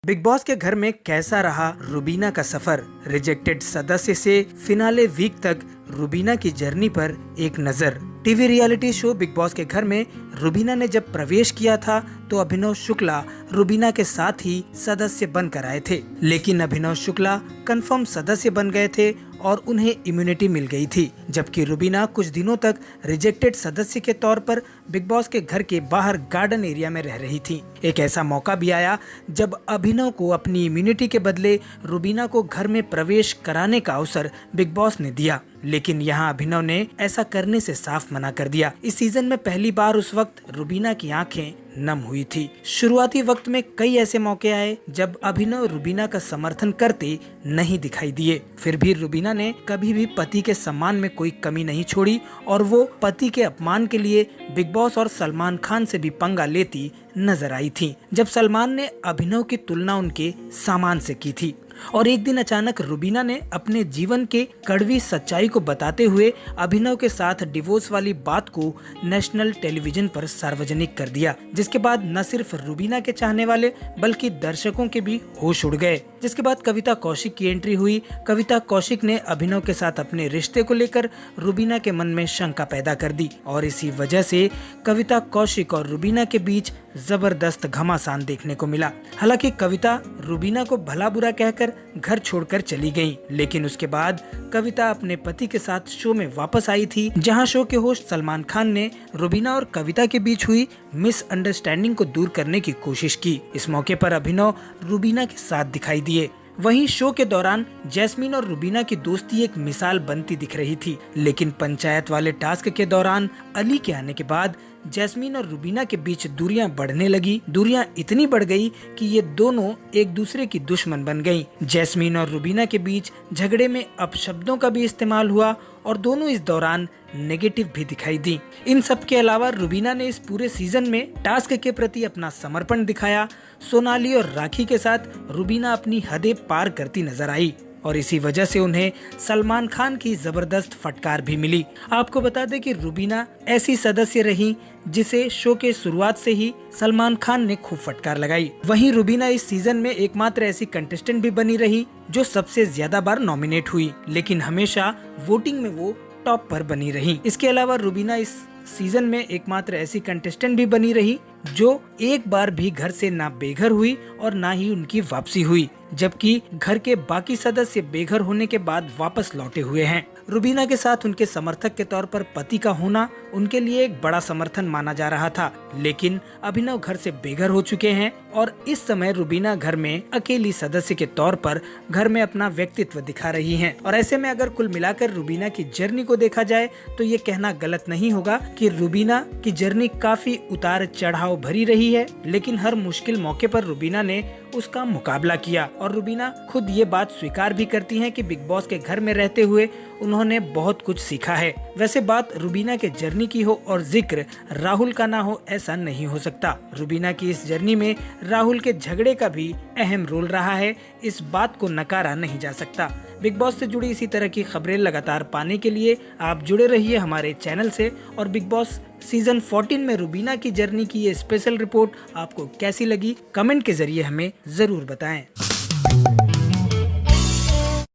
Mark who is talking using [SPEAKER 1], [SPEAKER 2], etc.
[SPEAKER 1] Big boss के घर में कैसा रहा रुबीना का सफर। रिजेक्टेड सदस्य से फिनाले वीक तक रुबीना की जर्नी पर एक नजर। TV reality show big boss के घर में रुबीना ने जब प्रवेश किया था तो अभिनव शुक्ला रुबीना के साथ ही सदस्य बनकर आए थे, लेकिन अभिनव शुक्ला कंफर्म सदस्य बन गए थे और उन्हें इम्यूनिटी मिल गई थी, जबकि रुबीना कुछ दिनों तक रिजेक्टेड सदस्य के तौर पर बिग बॉस के घर के बाहर गार्डन एरिया में रह रही थी। एक ऐसा मौका भी आया जब अभिनव को अपनी इम्यूनिटी के बदले रुबीना को घर में प्रवेश कराने का अवसर बिग बॉस ने दिया, लेकिन यहाँ अभिनव ने ऐसा करने से साफ मना कर दिया। इस सीजन में पहली बार उस वक्त रुबीना की आंखें नम हुई थी। शुरुआती वक्त में कई ऐसे मौके आए जब अभिनव रुबीना का समर्थन करते नहीं दिखाई दिए, फिर भी रुबीना ने कभी भी पति के सम्मान में कोई कमी नहीं छोड़ी और वो पति के अपमान के लिए बिग बॉस और सलमान खान से भी पंगा लेती नजर आई थी, जब सलमान ने अभिनव की तुलना उनके सामान से की थी। और एक दिन अचानक रुबीना ने अपने जीवन के कड़वी सच्चाई को बताते हुए अभिनव के साथ डिवोर्स वाली बात को नेशनल टेलीविजन पर सार्वजनिक कर दिया, जिसके बाद न सिर्फ रुबीना के चाहने वाले बल्कि दर्शकों के भी होश उड़ गए। जिसके बाद कविता कौशिक की एंट्री हुई। कविता कौशिक ने अभिनव के साथ अपने रिश्ते को लेकर रुबीना के मन में शंका पैदा कर दी और इसी वजह से कविता कौशिक और रुबीना के बीच जबरदस्त घमासान देखने को मिला। हालांकि कविता रुबीना को भला बुरा कहकर घर छोड़कर चली गई, लेकिन उसके बाद कविता अपने पति के साथ शो में वापस आई थी, जहां शो के होस्ट सलमान खान ने रुबीना और कविता के बीच हुई मिसअंडरस्टैंडिंग को दूर करने की कोशिश की। इस मौके पर अभिनव रुबीना के साथ दिखाई दिए। वहीं शो के दौरान जैस्मीन और रुबीना की दोस्ती एक मिसाल बनती दिख रही थी, लेकिन पंचायत वाले टास्क के दौरान अली के आने के बाद जैस्मीन और रुबीना के बीच दूरियां बढ़ने लगी। दूरियां इतनी बढ़ गई कि ये दोनों एक दूसरे की दुश्मन बन गईं। जैस्मीन और रुबीना के बीच झगड़े में अपशब्दों का भी इस्तेमाल हुआ और दोनों इस दौरान नेगेटिव भी दिखाई दी। इन सब के अलावा रुबीना ने इस पूरे सीजन में टास्क के प्रति अपना समर्पण दिखाया। सोनाली और राखी के साथ रुबीना अपनी हदें पार करती नजर आई और इसी वजह से उन्हें सलमान खान की जबरदस्त फटकार भी मिली। आपको बता दें कि रुबीना ऐसी सदस्य रही जिसे शो के शुरुआत से ही सलमान खान ने खूब फटकार लगाई। वहीं रुबीना इस सीजन में एकमात्र ऐसी कंटेस्टेंट भी बनी रही जो सबसे ज्यादा बार नॉमिनेट हुई, लेकिन हमेशा वोटिंग में वो टॉप पर बनी रही। इसके अलावा रुबीना इस सीजन में एकमात्र ऐसी कंटेस्टेंट भी बनी रही जो एक बार भी घर से ना बेघर हुई और ना ही उनकी वापसी हुई, जबकि घर के बाकी सदस्य बेघर होने के बाद वापस लौटे हुए हैं। रुबीना के साथ उनके समर्थक के तौर पर पति का होना उनके लिए एक बड़ा समर्थन माना जा रहा था, लेकिन अभिनव घर से बेघर हो चुके हैं और इस समय रुबीना घर में अकेली सदस्य के तौर पर घर में अपना व्यक्तित्व दिखा रही हैं। और ऐसे में अगर कुल मिलाकर रुबीना की जर्नी को देखा जाए तो ये कहना गलत नहीं होगा कि रुबीना की जर्नी काफी उतार चढ़ाव भरी रही है, लेकिन हर मुश्किल मौके पर रुबीना ने उसका मुकाबला किया और रुबीना खुद ये बात स्वीकार भी करती हैं कि बिग बॉस के घर में रहते हुए उन्होंने बहुत कुछ सीखा है। वैसे बात रुबीना के जर्नी की हो और जिक्र राहुल का ना हो ऐसा नहीं हो सकता। रुबीना की इस जर्नी में राहुल के झगड़े का भी अहम रोल रहा है, इस बात को नकारा नहीं जा सकता। बिग बॉस से जुड़ी इसी तरह की खबरें लगातार पाने के लिए आप जुड़े रहिए हमारे चैनल से और बिग बॉस सीजन 14 में रुबीना की जर्नी की ये स्पेशल रिपोर्ट आपको कैसी लगी कमेंट के जरिए हमें जरूर बताएं।